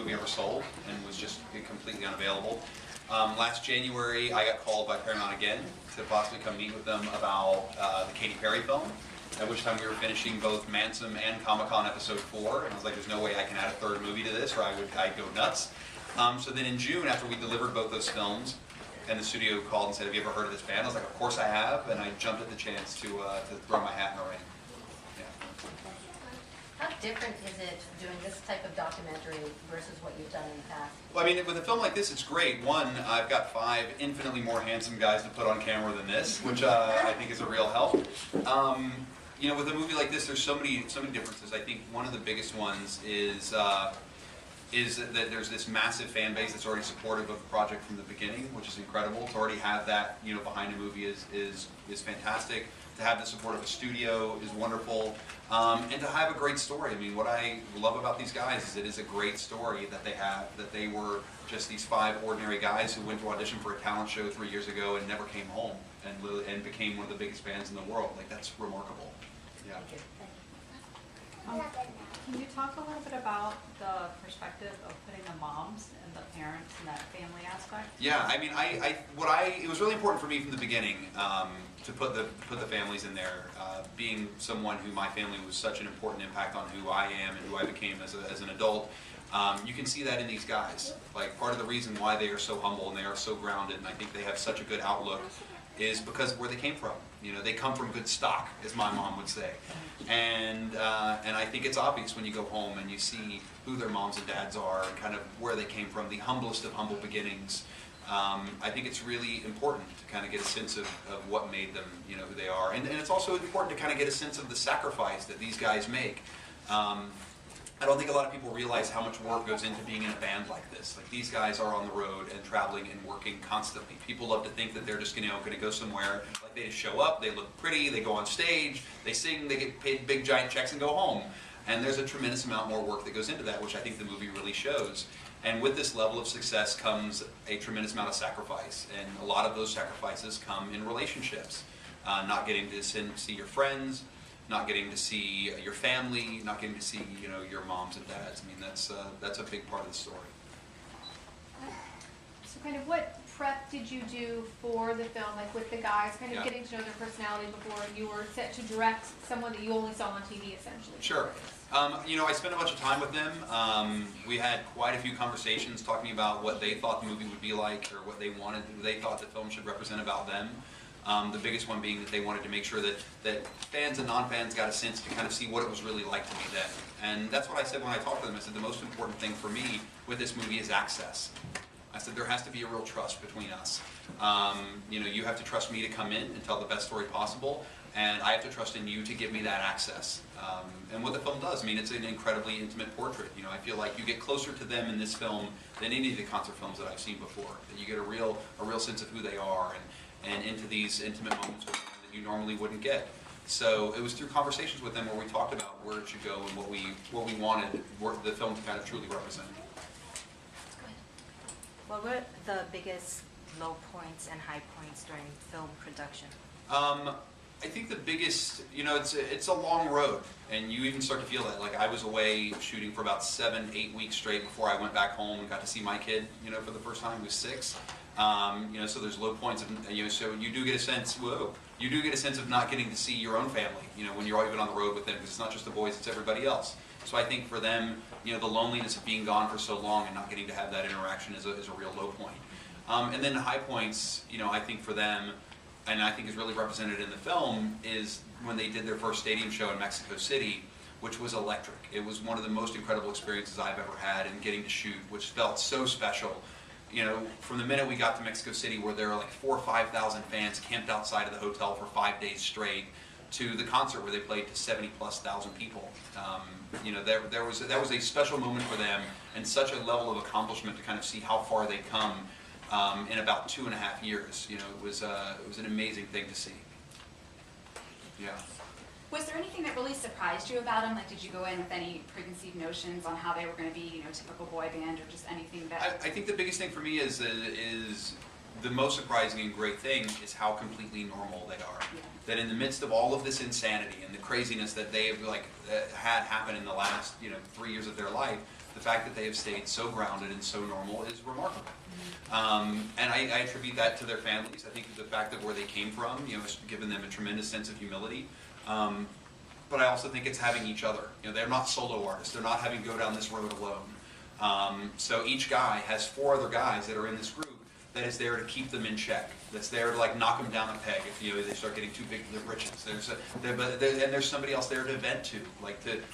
movie ever sold and was just completely unavailable. Last January, I got called by Paramount again to possibly come meet with them about the Katy Perry film, at which time we were finishing both Mansom and Comic-Con Episode 4, and I was like, there's no way I can add a third movie to this or I'd go nuts. So then in June, after we delivered both those films, and the studio called and said, have you ever heard of this band? I was like, of course I have, and I jumped at the chance to throw my hat in the ring. How different is it doing this type of documentary versus what you've done in the past? Well, I mean, with a film like this, it's great. One, I've got 5 infinitely more handsome guys to put on camera than this, which I think is a real help. You know, with a movie like this, there's so many differences. I think one of the biggest ones is that there's this massive fan base that's already supportive of the project from the beginning, which is incredible. To already have that, you know, behind a movie is fantastic. To have the support of a studio is wonderful, and to have a great story. I mean, what I love about these guys is it is a great story that they have, that they were just these 5 ordinary guys who went to audition for a talent show 3 years ago and never came home and became one of the biggest bands in the world. Like, that's remarkable. Yeah. Can you talk a little bit about the perspective of putting the moms and the parents and that family aspect? Yeah, I mean, it was really important for me from the beginning to put the families in there. Being someone who my family was such an important impact on who I am and who I became as an adult, you can see that in these guys. Like, part of the reason why they are so humble and they are so grounded, and I think they have such a good outlook, is because of where they came from. You know, they come from good stock, as my mom would say. And I think it's obvious when you go home and you see who their moms and dads are and kind of where they came from, the humblest of humble beginnings. I think it's really important to kind of get a sense of what made them, you know, who they are. And it's also important to kind of get a sense of the sacrifice that these guys make. I don't think a lot of people realize how much work goes into being in a band like this. Like, these guys are on the road and traveling and working constantly. People love to think that they're just going to go somewhere. Like, they just show up, they look pretty, they go on stage, they sing, they get paid big giant checks and go home. And there's a tremendous amount more work that goes into that, which I think the movie really shows. And with this level of success comes a tremendous amount of sacrifice. And a lot of those sacrifices come in relationships. Not getting to see your friends, not getting to see your family, not getting to see, you know, your moms and dads. I mean, that's a big part of the story. So kind of what prep did you do for the film, like with the guys, kind of getting to know their personality before you were set to direct someone that you only saw on TV, essentially? Sure. You know, I spent a bunch of time with them. We had quite a few conversations talking about what they thought the movie would be like, or what they thought the film should represent about them. The biggest one being that they wanted to make sure that fans and non-fans got a sense to kind of see what it was really like to be them. And that's what I said when I talked to them. I said the most important thing for me with this movie is access. I said there has to be a real trust between us. You know, you have to trust me to come in and tell the best story possible, and I have to trust in you to give me that access. And what the film does, I mean, it's an incredibly intimate portrait. You know, I feel like you get closer to them in this film than any of the concert films that I've seen before. That you get a real sense of who they are and into these intimate moments with them that you normally wouldn't get. So it was through conversations with them where we talked about where it should go and what we wanted the film to kind of truly represent. What were the biggest low points and high points during film production? I think the biggest, you know, it's a long road, and you even start to feel that. Like, I was away shooting for about 7-8 weeks straight before I went back home and got to see my kid, you know, for the first time. He was 6. You know, so there's low points of, you know, so you do get a sense, you do get a sense of not getting to see your own family, you know, when you're even on the road with them, because it's not just the boys, it's everybody else. So I think for them, you know, the loneliness of being gone for so long and not getting to have that interaction is a real low point. And then the high points, you know, I think for them, and I think is really represented in the film, is when they did their first stadium show in Mexico City, which was electric. It was one of the most incredible experiences I've ever had in getting to shoot, which felt so special. You know, from the minute we got to Mexico City, where there were like 4,000 or 5,000 fans camped outside of the hotel for 5 days straight, to the concert where they played to 70,000+ people. You know, that was a special moment for them, and such a level of accomplishment to kind of see how far they've come in about 2.5 years. You know, it was an amazing thing to see. Yeah. Was there anything that really surprised you about them? Like, did you go in with any preconceived notions on how they were going to be, you know, typical boy band, or just anything that? I think the biggest thing for me is the most surprising and great thing is how completely normal they are. Yeah. That in the midst of all of this insanity and the craziness that they have had happen in the last, you know, 3 years of their life, the fact that they have stayed so grounded and so normal is remarkable. And I attribute that to their families. I think the fact that where they came from, has given them a tremendous sense of humility. But I also think it's having each other. They're not solo artists. They're not having to go down this road alone. So each guy has 4 other guys that are in this group that is there to keep them in check. That's there to like knock them down a peg if they start getting too big for their britches. And there's somebody else there to vent to.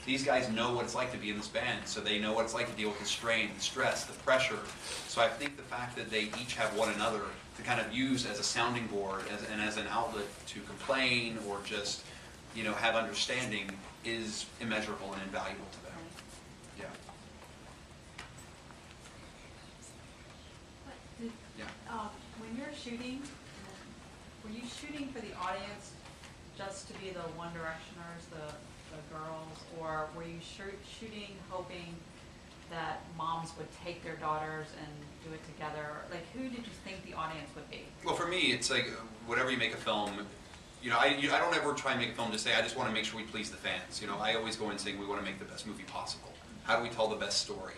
These guys know what it's like to be in this band, so they know what it's like to deal with the strain, the stress, the pressure. So I think the fact that they each have one another to kind of use as a sounding board and as an outlet to complain or just have understanding is immeasurable and invaluable to them. Yeah. Yeah. When you're shooting, were you shooting for the audience just to be the One Directioners, the girls, or were you shooting hoping that moms would take their daughters and do it together? Like, who did you think the audience would be? Well, for me, it's like whenever you make a film, I don't ever try and make a film to say, I just want to make sure we please the fans. I always go in saying we want to make the best movie possible. How do we tell the best story?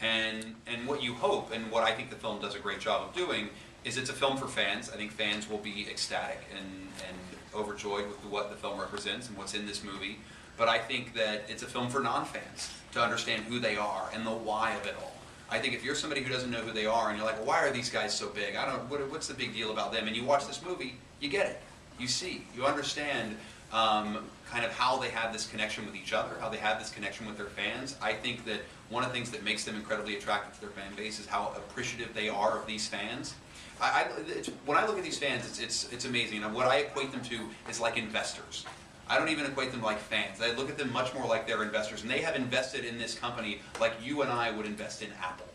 And what you hope, and what I think the film does a great job of doing, is it's a film for fans. I think fans will be ecstatic and overjoyed with what the film represents and what's in this movie. But I think that it's a film for non-fans to understand who they are and the why of it all. I think if you're somebody who doesn't know who they are and you're like, well, why are these guys so big? What's the big deal about them? And you watch this movie, you get it. You see, you understand kind of how they have this connection with each other, how they have this connection with their fans. I think that one of the things that makes them incredibly attractive to their fan base is how appreciative they are of these fans. When I look at these fans, it's amazing. And what I equate them to is like investors. I don't even equate them like fans. I look at them much more like they're investors. And they have invested in this company like you and I would invest in Apple.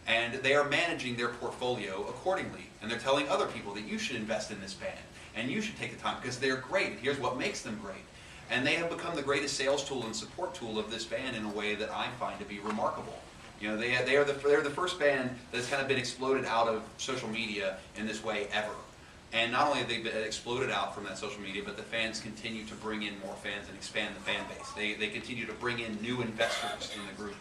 And they are managing their portfolio accordingly. And they're telling other people that you should invest in this band. And you should take the time because they're great. And here's what makes them great. And they have become the greatest sales tool and support tool of this band in a way that I find to be remarkable. They're the first band that's kind of been exploded out of social media in this way ever. And not only have they been exploded out from that social media, but the fans continue to bring in more fans and expand the fan base. They continue to bring in new investors in the group